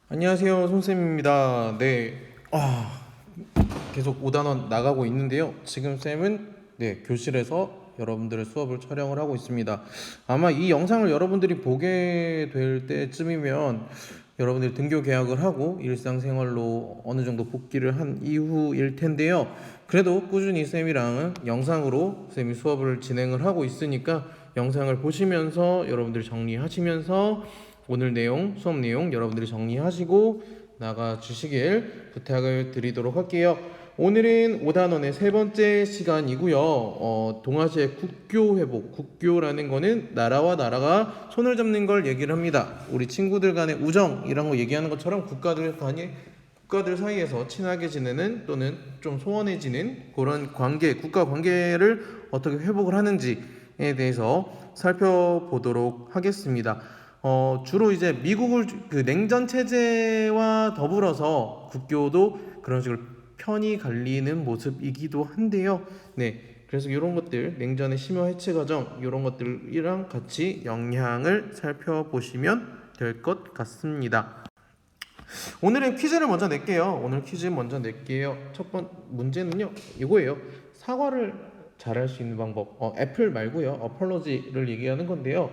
안녕하세요, 손쌤입니다. 네, 계속 5단원 나가고 있는데요. 지금 쌤은 교실에서 여러분들의 수업을 촬영을 하고 있습니다. 아마 이 영상을 여러분들이 보게 될 때쯤이면 여러분들이 등교 개학을 하고 일상생활로 어느 정도 복귀를 한 이후일 텐데요. 그래도 꾸준히 쌤이랑 영상으로 쌤이 수업을 진행을 하고 있으니까 영상을 보시면서 여러분들이 정리하시면서 오늘 내용, 수업 내용 여러분들이 정리하시고 나가 주시길 부탁을 드리도록 할게요. 오늘은 5단원의 세 번째 시간이고요. 동아시아의 국교 회복, 국교라는 거는 나라와 나라가 손을 잡는 걸 얘기를 합니다. 우리 친구들 간의 우정 이런 거 얘기하는 것처럼 국가들 사이에서 친하게 지내는 또는 좀 소원해지는 그런 관계, 국가 관계를 어떻게 회복을 하는지에 대해서 살펴보도록 하겠습니다. 주로 이제 미국을 그 냉전 체제와 더불어서 국교도 그런 식으로 편이 갈리는 모습이기도 한데요. 그래서 이런 것들, 냉전의 심화 해체 과정, 이런 것들이랑 같이 영향을 살펴보시면 될 것 같습니다. 오늘은 퀴즈를 먼저 낼게요. 첫 번째 문제는요, 이거예요. 사과를 잘할 수 있는 방법. 애플 말고요. 어펄러지를 얘기하는 건데요.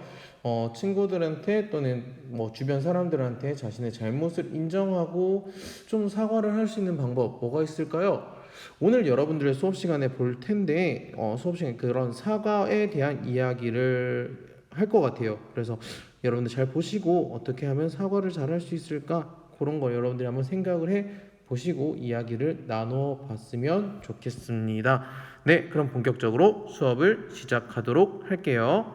친구들한테 또는 뭐 주변 사람들한테 자신의 잘못을 인정하고 좀 사과를 할 수 있는 방법 뭐가 있을까요? 오늘 여러분들의 수업 시간에 볼 텐데 수업 시간에 그런 사과에 대한 이야기를 할 것 같아요. 그래서 여러분들 잘 보시고 어떻게 하면 사과를 잘 할 수 있을까? 그런 거 여러분들이 한번 생각을 해 보시고 이야기를 나눠 봤으면 좋겠습니다. 네, 그럼 본격적으로 수업을 시작하도록 할게요.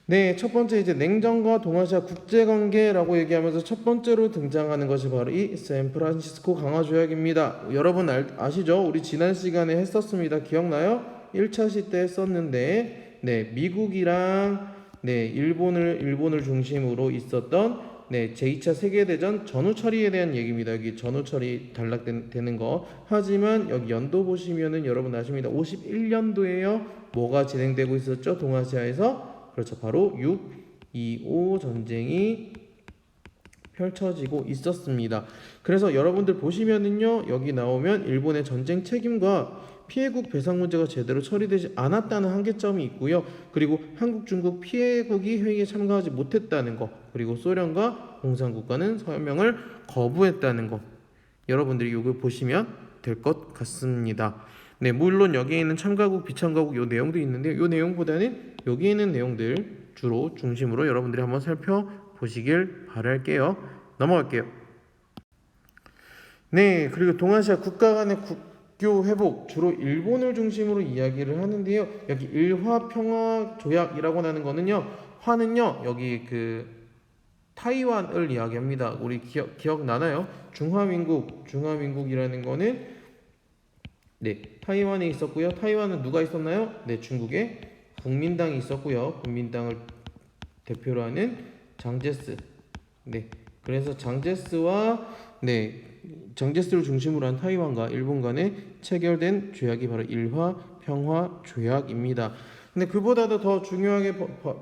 네, 첫 번째 이제 냉전과 동아시아 국제관계라고 얘기하면서 첫 번째로 등장하는 것이 바로 이 샌프란시스코 강화 조약입니다. 여러분 아시죠? 우리 지난 시간에 했었습니다. 기억나요? 1차 시 때 했었는데, 미국이랑 일본을 중심으로 있었던 제2차 세계대전 전후 처리에 대한 얘기입니다. 여기 전후 처리 단락되는 거. 하지만 여기 연도 보시면은 여러분 아십니다. 51년도에요. 뭐가 진행되고 있었죠? 동아시아에서 그렇죠. 바로 6.25 전쟁이 펼쳐지고 있었습니다. 그래서 여러분들 보시면은요, 여기 나오면 일본의 전쟁 책임과 피해국 배상 문제가 제대로 처리되지 않았다는 한계점이 있고요. 그리고 한국, 중국 피해국이 회의에 참가하지 못했다는 거, 그리고 소련과 공산국가는 서명을 거부했다는 거. 여러분들이 이거 보시면 될 것 같습니다. 네, 물론 여기에 있는 참가국, 비참가국 요 내용도 있는데 요 내용보다는 여기 있는 내용들 주로 중심으로 여러분들이 한번 살펴보시길 바랄게요. 넘어갈게요. 네, 그리고 동아시아 국가 간의 국교 회복 주로 일본을 중심으로 이야기를 하는데요. 여기 일화 평화 조약이라고 하는 거는요. 화는요. 여기 그 타이완을 이야기합니다. 우리 기억나나요? 중화민국이라는 거는 타이완에 있었고요. 타이완은 누가 있었나요? 중국에 국민당이 있었고요. 국민당을 대표로 하는 장제스. 그래서 장제스를 중심으로 한 타이완과 일본 간에 체결된 조약이 바로 일화 평화 조약입니다. 근데 그보다도 더 중요하게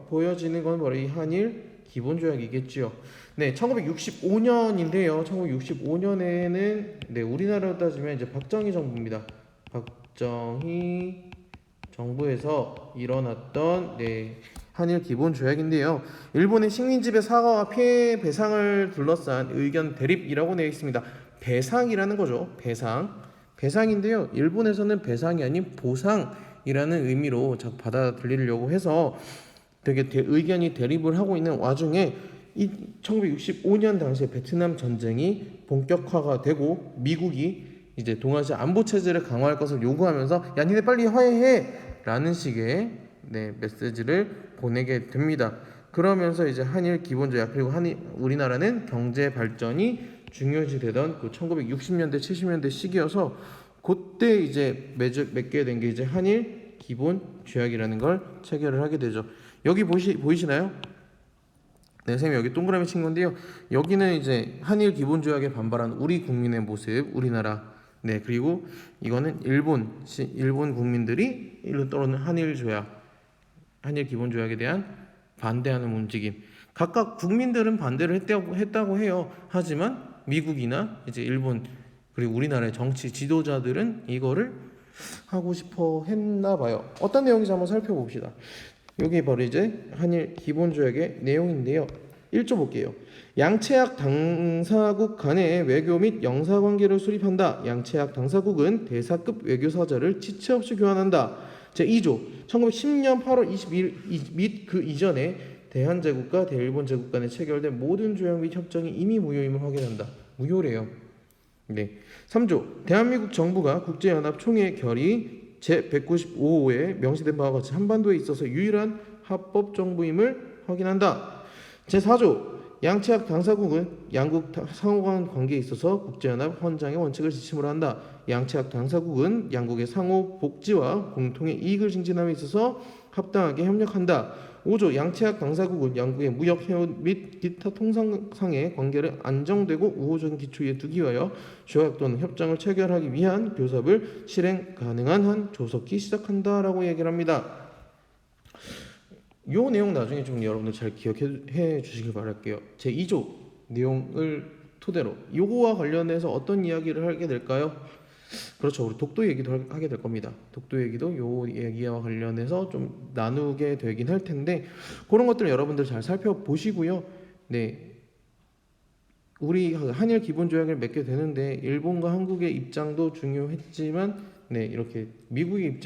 보여지는 건 바로 이 한일 기본 조약이겠죠. 1965년인데요. 1965년에는 우리나라로 따지면 이제 박정희 정부입니다. 박정희 정부에서 일어났던 한일 기본 조약인데요. 일본의 식민지배 사과와 피해 배상을 둘러싼 의견 대립이라고 되어 있습니다. 배상이라는 거죠. 배상인데요. 일본에서는 배상이 아닌 보상이라는 의미로 자꾸 받아들이려고 해서 되게 의견이 대립을 하고 있는 와중에 이 1965년 당시에 베트남 전쟁이 본격화가 되고 미국이 이제 동아시아 안보 체제를 강화할 것을 요구하면서 야 니네 빨리 화해해 라는 식의 메시지를 보내게 됩니다. 그러면서 이제 한일 기본조약 그리고 우리나라는 경제 발전이 중요시 되던 그 1960년대 70년대 시기여서 그때 이제 맺게 된 게 이제 한일 기본 조약이라는 걸 체결을 하게 되죠. 여기 보이시나요? 선생님이 여기 동그라미 친 건데요. 여기는 이제 한일 기본 조약에 반발한 우리 국민의 모습, 우리나라. 그리고 이거는 일본 국민들이 또는 한일 기본 조약에 대한 반대하는 움직임. 각각 국민들은 반대를 했다고 해요. 하지만 미국이나 이제 일본 그리고 우리나라의 정치 지도자들은 이거를 하고 싶어 했나 봐요. 어떤 내용인지 한번 살펴봅시다. 여기 바로 이제 한일 기본조약의 내용인데요. 1조 볼게요. 양채학 당사국 간의 외교 및 영사관계를 수립한다. 양채학 당사국은 대사급 외교사절을 지체 없이 교환한다. 제2조 1910년 8월 22일 및 그 이전에 대한제국과 대일본 제국 간에 체결된 모든 조약 및 협정이 이미 무효임을 확인한다. 무효래요. 네. 3조 대한민국 정부가 국제연합 총회 결의 제195호에 명시된 바와 같이 한반도에 있어서 유일한 합법 정부임을 확인한다. 제4조 양채학 당사국은 양국 상호간 관계에 있어서 국제연합 헌장의 원칙을 지침으로 한다. 양채학 당사국은 양국의 상호 복지와 공통의 이익을 증진함에 있어서 합당하게 협력한다. 5조 양채학 당사국은 양국의 무역 해운 및 기타 통상상의 관계를 안정되고 우호적인 기초에 두기 위하여 조약 또는 협정을 체결하기 위한 교섭을 실행 가능한 한 조속히 시작한다라고 얘기를 합니다. 요 내용 나중에 좀 여러분들 잘 기억해 주시길 바랄게요. 제2조 내용을 토대로 요거와 관련해서 어떤 이야기를 하게 될까요? 그렇죠. 우리 독도 얘기도 하게 될 겁니다. 독도 얘기도 요 얘기와 관련해서 좀 나누게 되긴 할 텐데 그런 것들을 여러분들 잘 살펴보시고요. 네. 우리 한일 기본조약을 맺게 되는데 일본과 한국의 입장도 중요했지만 네, 이렇게 미국의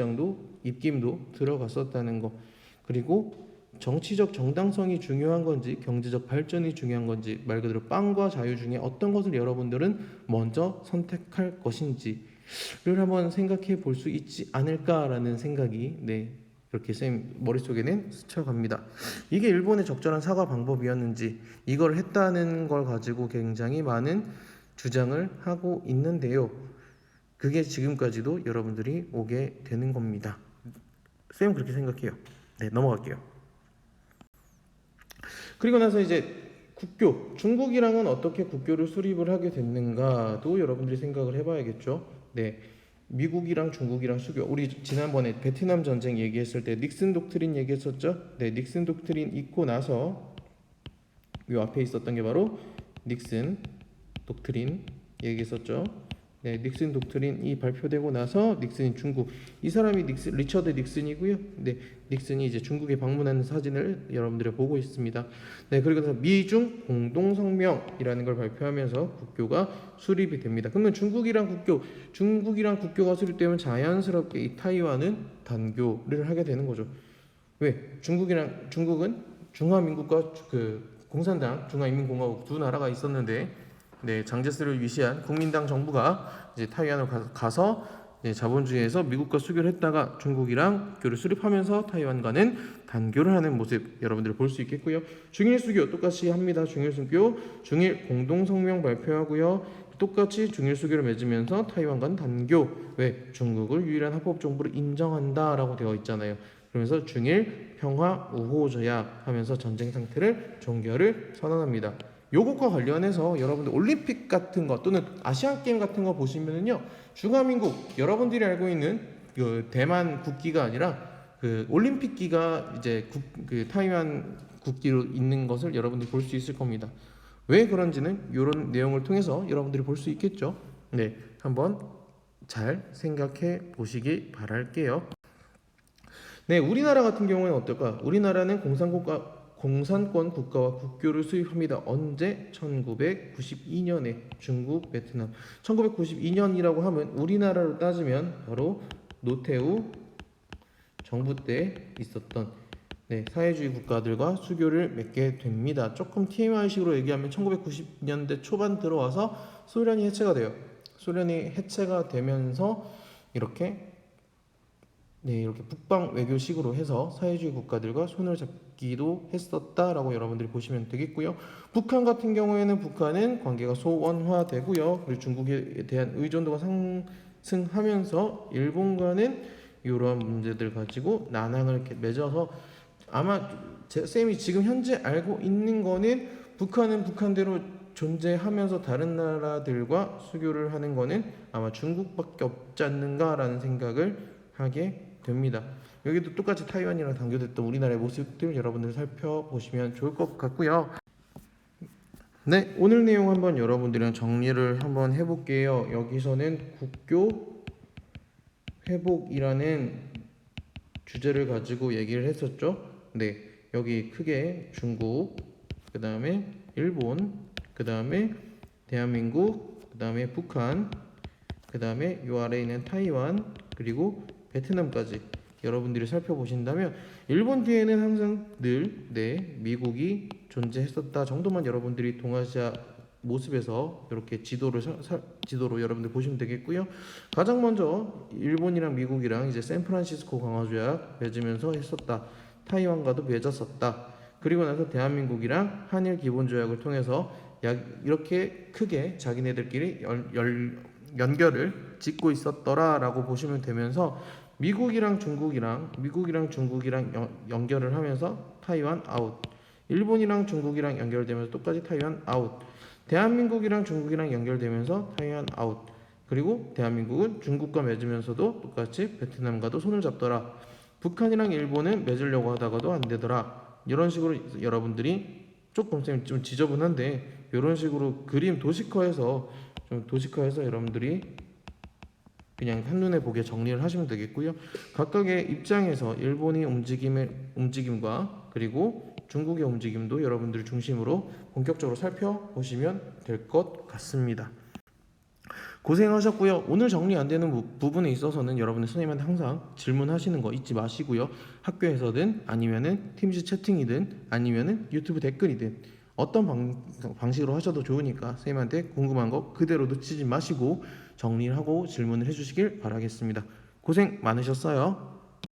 입김도 들어갔었다는 거. 그리고 정치적 정당성이 중요한 건지 경제적 발전이 중요한 건지 말 그대로 빵과 자유 중에 어떤 것을 여러분들은 먼저 선택할 것인지를 한번 생각해 볼 수 있지 않을까라는 생각이 이렇게 쌤 머릿속에는 스쳐갑니다. 이게 일본의 적절한 사과 방법이었는지 이걸 했다는 걸 가지고 굉장히 많은 주장을 하고 있는데요. 그게 지금까지도 여러분들이 오게 되는 겁니다. 쌤 그렇게 생각해요. 네, 넘어갈게요. 그리고 나서 이제 국교, 중국이랑은 어떻게 국교를 수립을 하게 됐는가도 여러분들이 생각을 해봐야겠죠. 네, 미국이랑 중국이랑 수교. 우리 지난번에 베트남 전쟁 얘기했을 때 닉슨 독트린 얘기했었죠. 네, 닉슨 독트린 있고 나서 이 앞에 있었던 게 바로 닉슨 독트린 얘기했었죠. 네, 닉슨 독트린이 발표되고 나서 닉슨이 중국, 이 사람이 리처드 닉슨이고요. 네, 닉슨이 이제 중국에 방문하는 사진을 여러분들이 보고 있습니다. 네, 그리고 나서 미중 공동 성명이라는 걸 발표하면서 국교가 수립이 됩니다. 그러면 중국이랑 국교가 수립되면 자연스럽게 이 타이완은 단교를 하게 되는 거죠. 왜? 중국은 중화민국과 그 공산당, 중화인민공화국 두 나라가 있었는데 네, 장제스를 위시한 국민당 정부가 이제 타이완을 가서 자본주의에서 미국과 수교를 했다가 중국이랑 교를 수립하면서 타이완과는 단교를 하는 모습 여러분들 볼 수 있겠고요. 중일 수교 똑같이 합니다. 중일 수교, 중일 공동성명 발표하고요. 똑같이 중일 수교를 맺으면서 타이완과는 단교. 왜? 중국을 유일한 합법 정부로 인정한다라고 되어 있잖아요. 그러면서 중일 평화 우호조약 하면서 전쟁 상태를 종결을 선언합니다. 요것과 관련해서 여러분들 올림픽 같은 거 또는 아시안 게임 같은 거 보시면은요, 중화민국 여러분들이 알고 있는 그 대만 국기가 아니라 그 올림픽기가 이제 그 타이완 국기로 있는 것을 여러분들이 볼 수 있을 겁니다. 왜 그런지는 이런 내용을 통해서 여러분들이 볼 수 있겠죠. 네, 한번 잘 생각해 보시기 바랄게요. 네, 우리나라 같은 경우는 어떨까? 우리나라는 공산권 국가와 국교를 수립합니다. 언제? 1992년에 중국, 베트남. 1992년이라고 하면 우리나라로 따지면 바로 노태우 정부 때 있었던 사회주의 국가들과 수교를 맺게 됩니다. 조금 TMI식으로 얘기하면 1990년대 초반 들어와서 소련이 해체가 돼요. 소련이 해체가 되면서 이렇게 북방 외교식으로 해서 사회주의 국가들과 손을 잡기도 했었다라고 여러분들이 보시면 되겠고요. 북한 같은 경우에는 북한은 관계가 소원화되고요. 그리고 중국에 대한 의존도가 상승하면서 일본과는 이러한 문제들 가지고 난항을 이렇게 맺어서 아마 쌤이 지금 현재 알고 있는 거는 북한은 북한대로 존재하면서 다른 나라들과 수교를 하는 거는 아마 중국밖에 없지 않는가라는 생각을 하게 됩니다. 여기도 똑같이 타이완이랑 단교됐던 우리나라의 모습들 여러분들 살펴보시면 좋을 것 같고요. 네, 오늘 내용 한번 여러분들이랑 정리를 한번 해볼게요. 여기서는 국교 회복이라는 주제를 가지고 얘기를 했었죠. 네, 여기 크게 중국, 그 다음에 일본, 그 다음에 대한민국, 그 다음에 북한, 그 다음에 요 아래에 있는 타이완, 그리고 베트남까지 여러분들이 살펴보신다면 일본 뒤에는 항상 늘 미국이 존재했었다 정도만 여러분들이 동아시아 모습에서 이렇게 지도로 여러분들 보시면 되겠고요. 가장 먼저 일본이랑 미국이랑 이제 샌프란시스코 강화조약 맺으면서 했었다. 타이완과도 맺었었다. 그리고 나서 대한민국이랑 한일 기본조약을 통해서 이렇게 크게 자기네들끼리 연결을 짓고 있었더라라고 보시면 되면서 미국이랑 중국이랑 연결을 하면서 타이완 아웃, 일본이랑 중국이랑 연결되면서 똑같이 타이완 아웃, 대한민국이랑 중국이랑 연결되면서 타이완 아웃, 그리고 대한민국은 중국과 맺으면서도 똑같이 베트남과도 손을 잡더라. 북한이랑 일본은 맺으려고 하다가도 안 되더라. 이런 식으로 여러분들이 조금 좀 지저분한데 이런 식으로 그림 도식화해서 여러분들이 그냥 한눈에 보게 정리를 하시면 되겠고요. 각각의 입장에서 일본의 움직임과 그리고 중국의 움직임도 여러분들 중심으로 본격적으로 살펴보시면 될 것 같습니다. 고생하셨고요. 오늘 정리 안 되는 부분에 있어서는 여러분들 선생님한테 항상 질문하시는 거 잊지 마시고요. 학교에서든 아니면은 팀즈 채팅이든 아니면은 유튜브 댓글이든 어떤 방식으로 하셔도 좋으니까 선생님한테 궁금한 거 그대로 놓치지 마시고 정리를 하고 질문을 해주시길 바라겠습니다. 고생 많으셨어요.